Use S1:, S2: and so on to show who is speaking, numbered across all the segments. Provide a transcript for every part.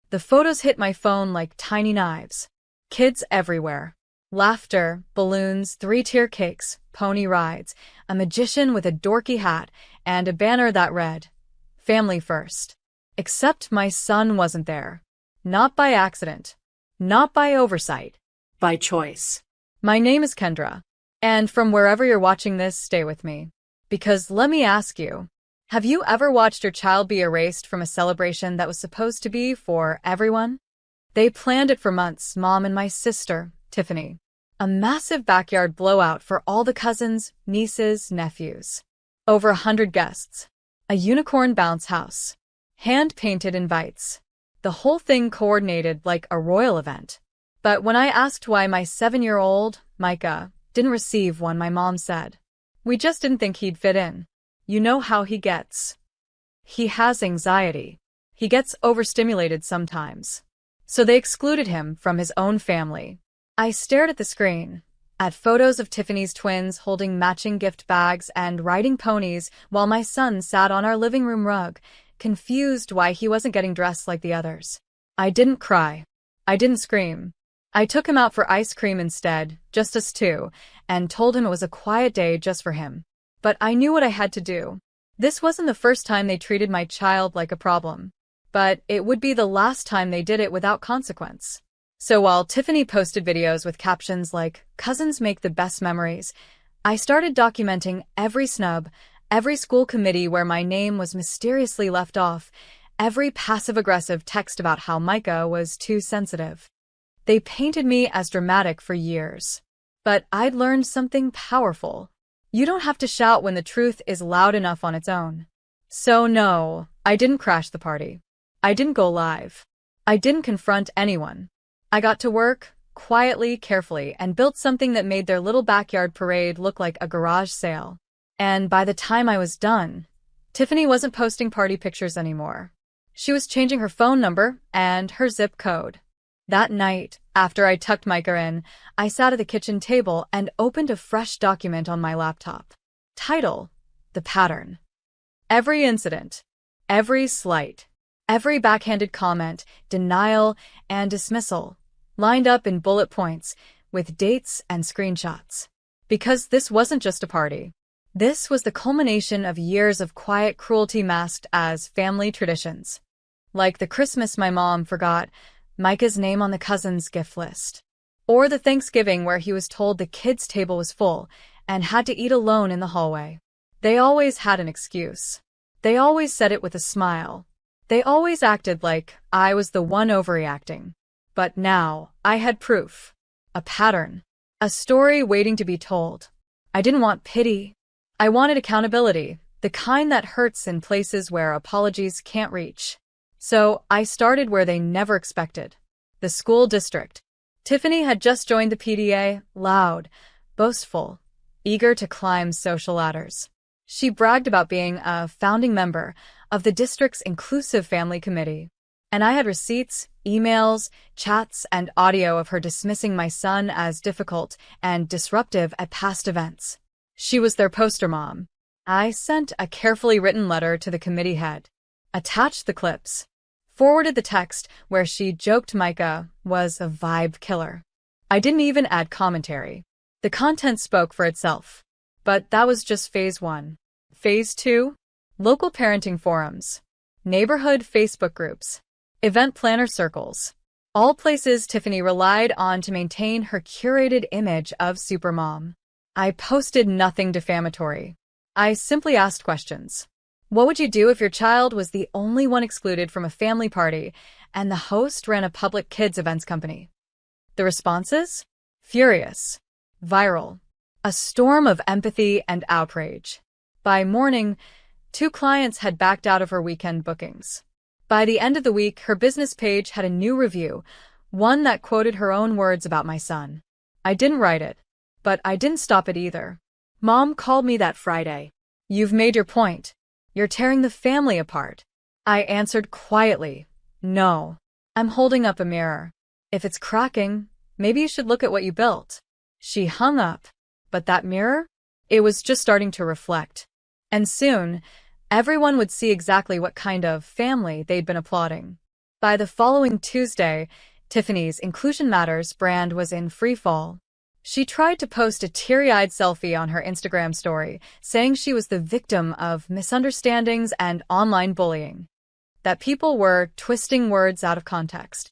S1: The photos hit my phone like tiny knives. Kids everywhere. Laughter, balloons, three-tier cakes, pony rides, a magician with a dorky hat, and a banner that read, "Family first." Except my son wasn't there. Not by accident. Not by oversight. By choice. My name is Kendra. And from wherever you're watching this, stay with me. Because let me ask you, have you ever watched your child be erased from a celebration that was supposed to be for everyone? They planned it for months, Mom and my sister, Tiffany. A massive backyard blowout for all the cousins, nieces, nephews. Over 100 guests. A unicorn bounce house. Hand-painted invites. The whole thing coordinated like a royal event. But when I asked why my 7-year-old, Micah, didn't receive one, my mom said, "We just didn't think he'd fit in. You know how he gets. He has anxiety. He gets overstimulated sometimes." So they excluded him from his own family. I stared at the screen, at photos of Tiffany's twins holding matching gift bags and riding ponies while my son sat on our living room rug, confused why he wasn't getting dressed like the others. I didn't cry. I didn't scream. I took him out for ice cream instead, just us two, and told him it was a quiet day just for him. But I knew what I had to do. This wasn't the first time they treated my child like a problem, but it would be the last time they did it without consequence. So while Tiffany posted videos with captions like, "Cousins make the best memories," I started documenting every snub, every school committee where my name was mysteriously left off, every passive-aggressive text about how Micah was too sensitive. They painted me as dramatic for years. But I'd learned something powerful. You don't have to shout when the truth is loud enough on its own. So no, I didn't crash the party. I didn't go live. I didn't confront anyone. I got to work, quietly, carefully, and built something that made their little backyard parade look like a garage sale. And by the time I was done, Tiffany wasn't posting party pictures anymore. She was changing her phone number and her zip code. That night, after I tucked Micah in, I sat at the kitchen table and opened a fresh document on my laptop. Title: The Pattern. Every incident, every slight, every backhanded comment, denial, and dismissal, lined up in bullet points, with dates and screenshots. Because this wasn't just a party. This was the culmination of years of quiet cruelty masked as family traditions. Like the Christmas my mom forgot Micah's name on the cousins' gift list. Or the Thanksgiving where he was told the kids' table was full and had to eat alone in the hallway. They always had an excuse. They always said it with a smile. They always acted like I was the one overreacting. But now, I had proof. A pattern. A story waiting to be told. I didn't want pity. I wanted accountability, the kind that hurts in places where apologies can't reach. So I started where they never expected. The school district. Tiffany had just joined the PTA, loud, boastful, eager to climb social ladders. She bragged about being a founding member of the district's inclusive family committee. And I had receipts, emails, chats, and audio of her dismissing my son as difficult and disruptive at past events. She was their poster mom. I sent a carefully written letter to the committee head, attached the clips, forwarded the text where she joked Micah was a vibe killer. I didn't even add commentary. The content spoke for itself. But that was just phase 1. Phase 2? Local parenting forums, neighborhood Facebook groups, event planner circles. All places Tiffany relied on to maintain her curated image of supermom. I posted nothing defamatory. I simply asked questions. What would you do if your child was the only one excluded from a family party and the host ran a public kids events company? The responses? Furious. Viral. A storm of empathy and outrage. By morning, 2 clients had backed out of her weekend bookings. By the end of the week, her business page had a new review, one that quoted her own words about my son. I didn't write it, but I didn't stop it either. Mom called me that Friday. "You've made your point. You're tearing the family apart." I answered quietly, "No. I'm holding up a mirror. If it's cracking, maybe you should look at what you built." She hung up. But that mirror? It was just starting to reflect. And soon, everyone would see exactly what kind of family they'd been applauding. By the following Tuesday, Tiffany's Inclusion Matters brand was in free fall. She tried to post a teary-eyed selfie on her Instagram story, saying she was the victim of misunderstandings and online bullying, that people were twisting words out of context.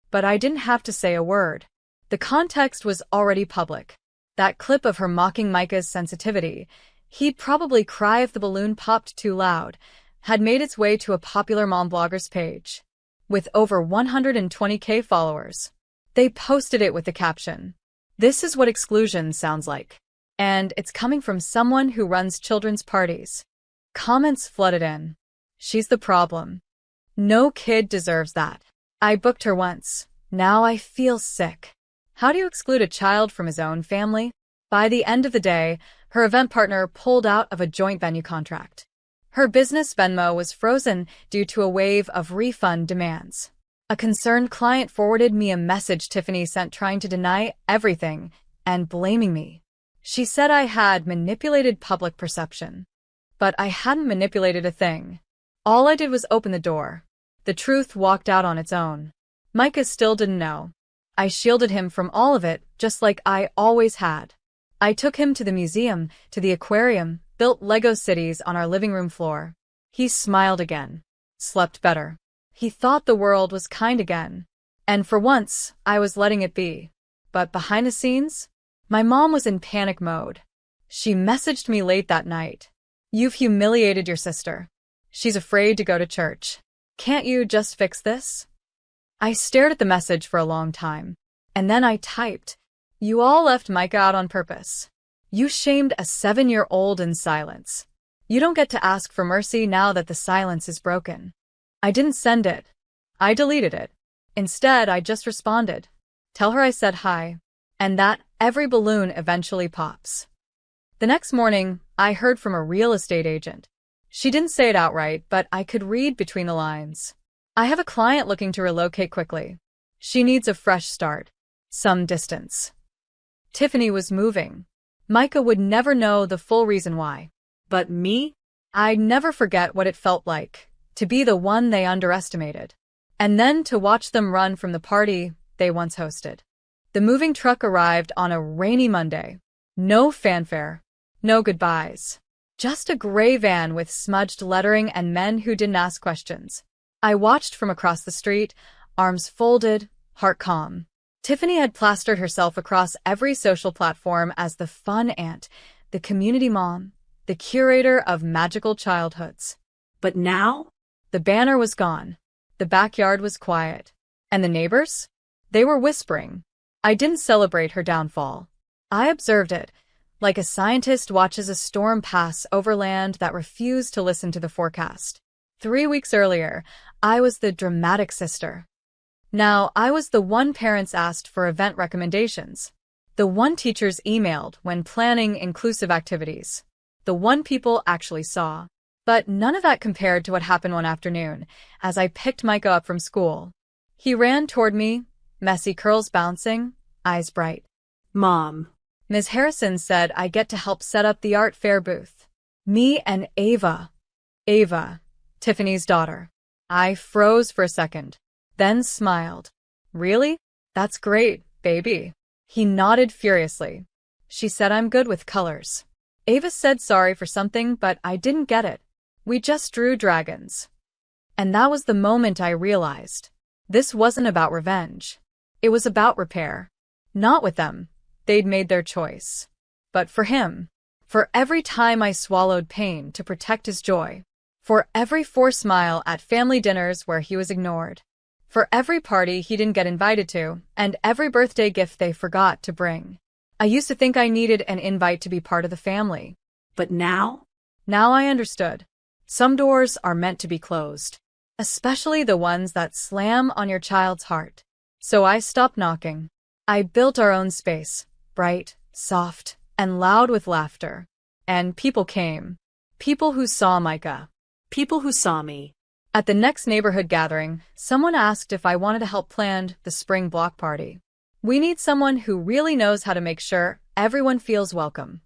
S1: But I didn't have to say a word. The context was already public. That clip of her mocking Micah's sensitivity, he'd probably cry if the balloon popped too loud, had made its way to a popular mom blogger's page. With over 120K followers, they posted it with the caption, "This is what exclusion sounds like." And it's coming from someone who runs children's parties. Comments flooded in. "She's the problem. No kid deserves that. I booked her once. Now I feel sick. How do you exclude a child from his own family?" By the end of the day, her event partner pulled out of a joint venue contract. Her business Venmo was frozen due to a wave of refund demands. A concerned client forwarded me a message Tiffany sent trying to deny everything and blaming me. She said I had manipulated public perception. But I hadn't manipulated a thing. All I did was open the door. The truth walked out on its own. Micah still didn't know. I shielded him from all of it, just like I always had. I took him to the museum, to the aquarium, built Lego cities on our living room floor. He smiled again. Slept better. He thought the world was kind again. And for once, I was letting it be. But behind the scenes, my mom was in panic mode. She messaged me late that night. "You've humiliated your sister. She's afraid to go to church. Can't you just fix this?" I stared at the message for a long time. And then I typed, "You all left Micah out on purpose. You shamed a 7-year-old in silence. You don't get to ask for mercy now that the silence is broken." I didn't send it. I deleted it. Instead, I just responded, "Tell her I said hi, and that every balloon eventually pops." The next morning, I heard from a real estate agent. She didn't say it outright, but I could read between the lines. "I have a client looking to relocate quickly. She needs a fresh start. Some distance." Tiffany was moving. Micah would never know the full reason why. But me? I'd never forget what it felt like to be the one they underestimated. And then to watch them run from the party they once hosted. The moving truck arrived on a rainy Monday. No fanfare. No goodbyes. Just a gray van with smudged lettering and men who didn't ask questions. I watched from across the street, arms folded, heart calm. Tiffany had plastered herself across every social platform as the fun aunt, the community mom, the curator of magical childhoods. But now, the banner was gone. The backyard was quiet. And the neighbors? They were whispering. I didn't celebrate her downfall. I observed it, like a scientist watches a storm pass over land that refused to listen to the forecast. 3 weeks earlier, I was the dramatic sister. Now, I was the one parents asked for event recommendations. The one teachers emailed when planning inclusive activities. The one people actually saw. But none of that compared to what happened one afternoon, as I picked Micah up from school. He ran toward me, messy curls bouncing, eyes bright.
S2: "Mom,"
S1: Ms. Harrison said I get to help set up the art fair booth. Me and Ava. Ava, Tiffany's daughter. I froze for a second, then smiled. "Really? That's great, baby." He nodded furiously. "She said I'm good with colors." Ava said sorry for something, but I didn't get it. We just drew dragons. And that was the moment I realized. This wasn't about revenge. It was about repair. Not with them. They'd made their choice. But for him. For every time I swallowed pain to protect his joy. For every forced smile at family dinners where he was ignored. For every party he didn't get invited to, and every birthday gift they forgot to bring. I used to think I needed an invite to be part of the family.
S2: But now?
S1: Now I understood. Some doors are meant to be closed. Especially the ones that slam on your child's heart. So I stopped knocking. I built our own space, bright, soft, and loud with laughter. And people came. People who saw Micah.
S2: People who saw me.
S1: At the next neighborhood gathering, someone asked if I wanted to help plan the spring block party. We need someone who really knows how to make sure everyone feels welcome.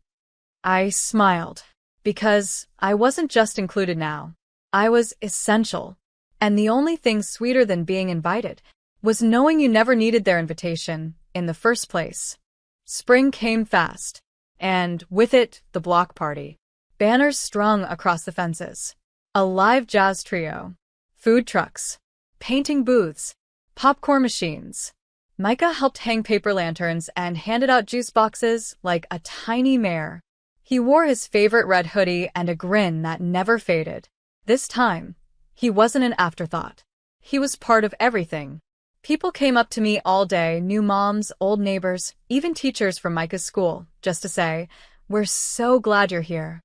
S1: I smiled. Because I wasn't just included now. I was essential. And the only thing sweeter than being invited was knowing you never needed their invitation in the first place. Spring came fast, and with it, the block party. Banners strung across the fences. A live jazz trio. Food trucks. Painting booths. Popcorn machines. Micah helped hang paper lanterns and handed out juice boxes like a tiny mayor. He wore his favorite red hoodie and a grin that never faded. This time, he wasn't an afterthought. He was part of everything. People came up to me all day, new moms, old neighbors, even teachers from Micah's school, just to say, "We're so glad you're here."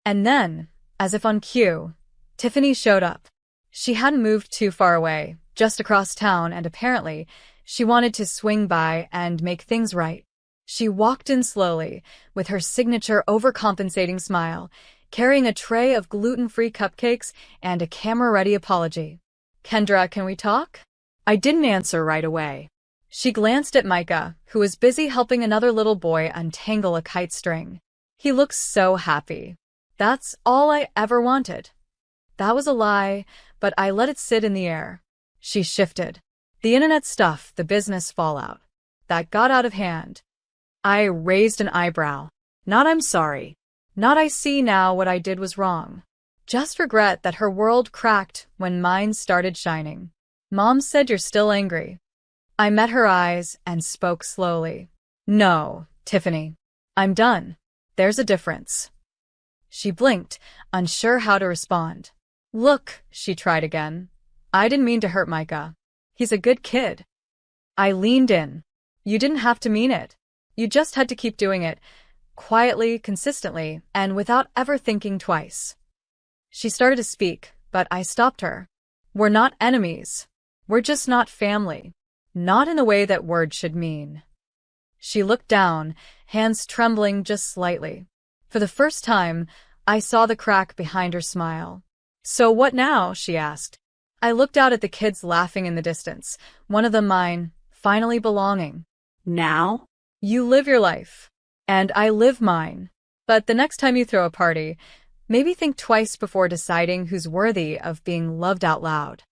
S1: And then, as if on cue, Tiffany showed up. She hadn't moved too far away, just across town, and apparently, she wanted to swing by and make things right. She walked in slowly, with her signature overcompensating smile, carrying a tray of gluten-free cupcakes and a camera-ready apology. "Kendra, can we talk?" I didn't answer right away. She glanced at Micah, who was busy helping another little boy untangle a kite string. He looked so happy. That's all I ever wanted. That was a lie, but I let it sit in the air. She shifted. The internet stuff, the business fallout. That got out of hand. I raised an eyebrow. Not "I'm sorry." Not "I see now what I did was wrong." Just regret that her world cracked when mine started shining. "Mom said you're still angry." I met her eyes and spoke slowly. "No, Tiffany. I'm done. There's a difference." She blinked, unsure how to respond. "Look," she tried again. "I didn't mean to hurt Micah. He's a good kid." I leaned in. "You didn't have to mean it. You just had to keep doing it, quietly, consistently, and without ever thinking twice." She started to speak, but I stopped her. "We're not enemies. We're just not family. Not in the way that words should mean." She looked down, hands trembling just slightly. For the first time, I saw the crack behind her smile. "So what now?" she asked. I looked out at the kids laughing in the distance, one of them mine, finally belonging.
S2: Now?
S1: "You live your life. And I live mine. But the next time you throw a party, maybe think twice before deciding who's worthy of being loved out loud."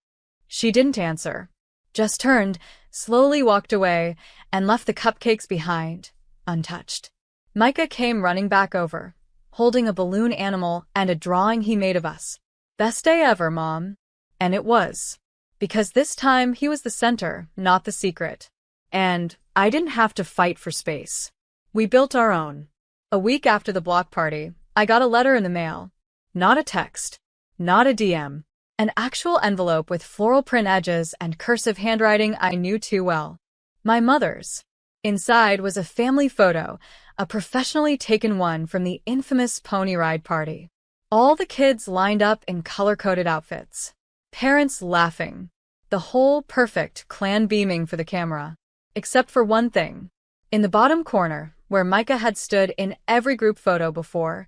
S1: She didn't answer, just turned, slowly walked away, and left the cupcakes behind, untouched. Micah came running back over, holding a balloon animal and a drawing he made of us. "Best day ever, Mom." And it was. Because this time he was the center, not the secret. And I didn't have to fight for space. We built our own. A week after the block party, I got a letter in the mail. Not a text. Not a DM. An actual envelope with floral print edges and cursive handwriting I knew too well. My mother's. Inside was a family photo, a professionally taken one from the infamous pony ride party. All the kids lined up in color-coded outfits. Parents laughing. The whole perfect clan beaming for the camera. Except for one thing. In the bottom corner, where Micah had stood in every group photo before,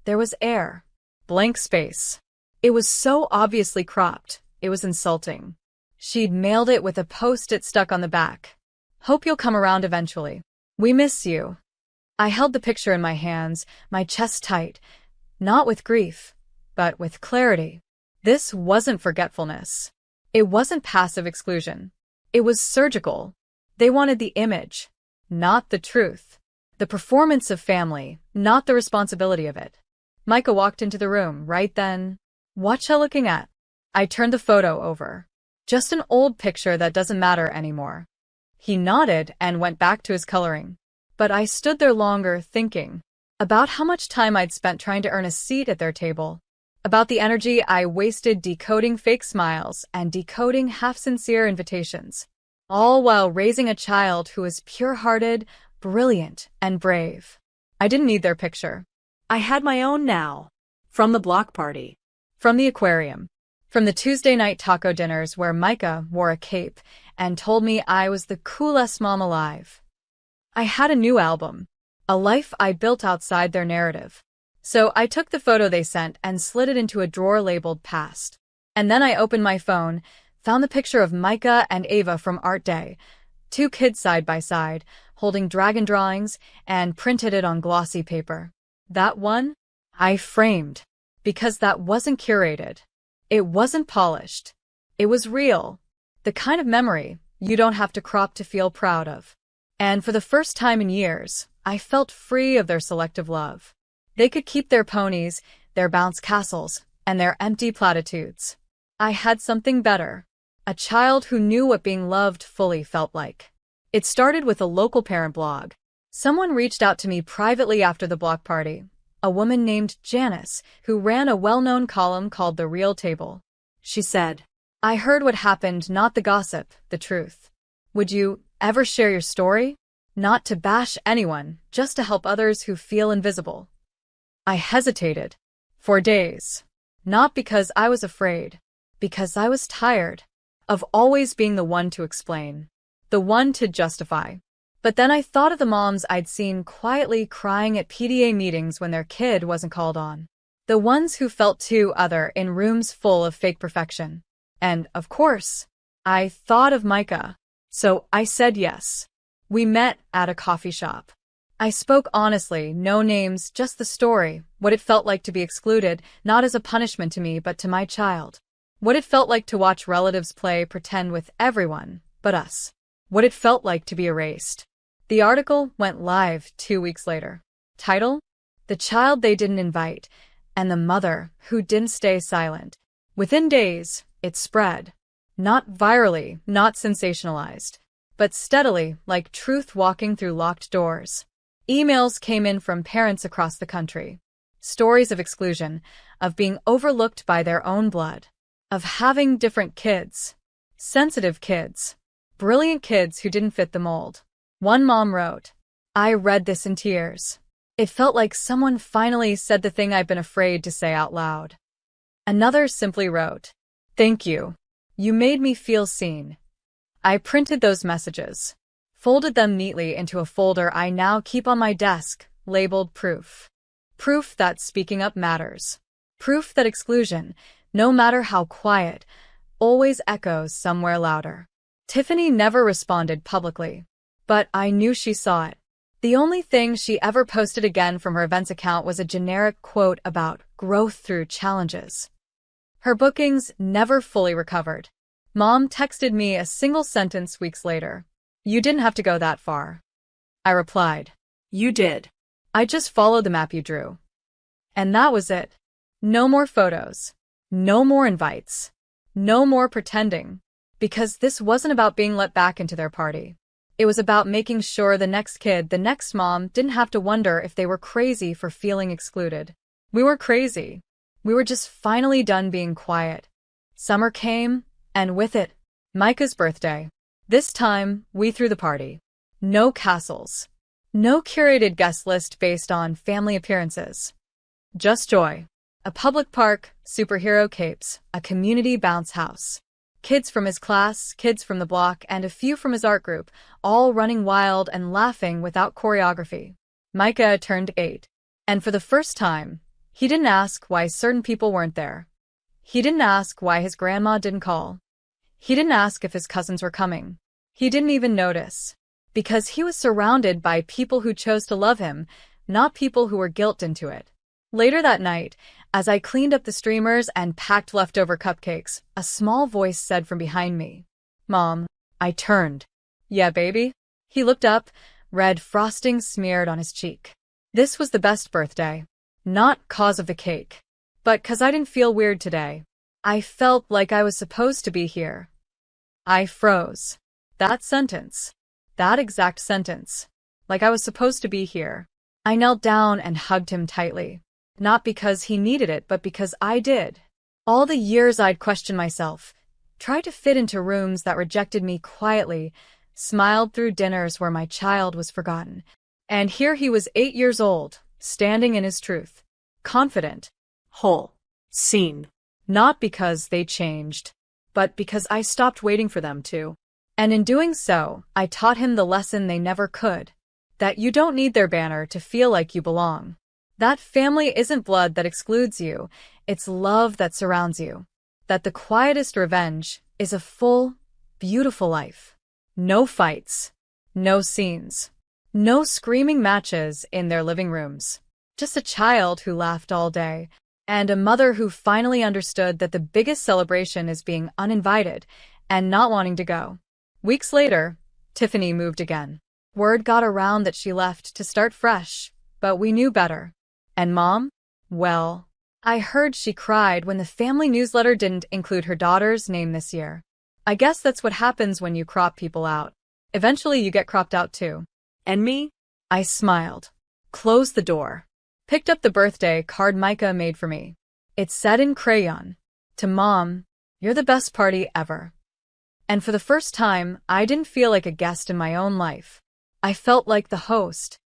S1: there was air. Blank space. It was so obviously cropped, it was insulting. She'd mailed it with a post-it stuck on the back. "Hope you'll come around eventually. We miss you." I held the picture in my hands, my chest tight, not with grief, but with clarity. This wasn't forgetfulness. It wasn't passive exclusion. It was surgical. They wanted the image, not the truth. The performance of family, not the responsibility of it. Micah walked into the room right then. "Whatcha looking at?" I turned the photo over. "Just an old picture that doesn't matter anymore." He nodded and went back to his coloring. But I stood there longer, thinking about how much time I'd spent trying to earn a seat at their table, about the energy I wasted decoding fake smiles and decoding half-sincere invitations, all while raising a child who was pure-hearted, brilliant, and brave. I didn't need their picture.
S2: I had my own now. From the block party.
S1: From the aquarium. From the Tuesday night taco dinners where Micah wore a cape and told me I was the coolest mom alive. I had a new album, a life I built outside their narrative. So I took the photo they sent and slid it into a drawer labeled past. And then I opened my phone, found the picture of Micah and Ava from Art Day, two kids side by side, holding dragon drawings, and printed it on glossy paper. That one, I framed. Because that wasn't curated. It wasn't polished. It was real. The kind of memory you don't have to crop to feel proud of. And for the first time in years, I felt free of their selective love. They could keep their ponies, their bounce castles, and their empty platitudes. I had something better. A child who knew what being loved fully felt like. It started with a local parent blog. Someone reached out to me privately after the block party. A woman named Janice, who ran a well-known column called The Relatable.
S2: She said,
S1: I heard what happened, not the gossip, the truth. Would you ever share your story? Not to bash anyone, just to help others who feel invisible. I hesitated. For days. Not because I was afraid. Because I was tired of always being the one to explain. The one to justify. But then I thought of the moms I'd seen quietly crying at PTA meetings when their kid wasn't called on. The ones who felt too other in rooms full of fake perfection. And, of course, I thought of Micah. So I said yes. We met at a coffee shop. I spoke honestly, no names, just the story, what it felt like to be excluded, not as a punishment to me but to my child. What it felt like to watch relatives play pretend with everyone but us. What it felt like to be erased. The article went live 2 weeks later. Title: The Child They Didn't Invite, and the Mother Who Didn't Stay Silent. Within days, it spread. Not virally, not sensationalized, but steadily, like truth walking through locked doors. Emails came in from parents across the country. Stories of exclusion, of being overlooked by their own blood, of having different kids, sensitive kids, brilliant kids who didn't fit the mold. One mom wrote, I read this in tears. It felt like someone finally said the thing I've been afraid to say out loud. Another simply wrote, Thank you. You made me feel seen. I printed those messages, folded them neatly into a folder I now keep on my desk, labeled proof. Proof that speaking up matters. Proof that exclusion, no matter how quiet, always echoes somewhere louder. Tiffany never responded publicly, but I knew she saw it. The only thing she ever posted again from her events account was a generic quote about growth through challenges. Her bookings never fully recovered. Mom texted me a single sentence weeks later. You didn't have to go that far. I replied.
S2: You did.
S1: I just followed the map you drew. And that was it. No more photos. No more invites. No more pretending. Because this wasn't about being let back into their party. It was about making sure the next kid, the next mom, didn't have to wonder if they were crazy for feeling excluded. We were crazy. We were just finally done being quiet. Summer came, and with it, Micah's birthday. This time, we threw the party. No castles. No curated guest list based on family appearances. Just joy. A public park, superhero capes, a community bounce house. Kids from his class, kids from the block, and a few from his art group, all running wild and laughing without choreography. Micah turned 8. And for the first time, he didn't ask why certain people weren't there. He didn't ask why his grandma didn't call. He didn't ask if his cousins were coming. He didn't even notice. Because he was surrounded by people who chose to love him, not people who were guilt into it. Later that night, as I cleaned up the streamers and packed leftover cupcakes, a small voice said from behind me, Mom. I turned. Yeah, baby? He looked up, red frosting smeared on his cheek. This was the best birthday. Not 'cause of the cake, but 'cause I didn't feel weird today. I felt like I was supposed to be here. I froze. That sentence. That exact sentence. Like I was supposed to be here. I knelt down and hugged him tightly. Not because he needed it, but because I did. All the years I'd questioned myself, tried to fit into rooms that rejected me quietly, smiled through dinners where my child was forgotten. And here he was 8 years old, standing in his truth. Confident.
S2: Whole. Seen.
S1: Not because they changed, but because I stopped waiting for them to. And in doing so, I taught him the lesson they never could. That you don't need their banner to feel like you belong. That family isn't blood that excludes you, it's love that surrounds you. That the quietest revenge is a full, beautiful life. No fights. No scenes. No screaming matches in their living rooms. Just a child who laughed all day, and a mother who finally understood that the biggest celebration is being uninvited and not wanting to go. Weeks later, Tiffany moved again. Word got around that she left to start fresh, but we knew better. And Mom? Well, I heard she cried when the family newsletter didn't include her daughter's name this year. I guess that's what happens when you crop people out. Eventually you get cropped out too.
S2: And me?
S1: I smiled, closed the door, picked up the birthday card Micah made for me. It said in crayon, "To Mom, you're the best party ever." And for the first time, I didn't feel like a guest in my own life. I felt like the host.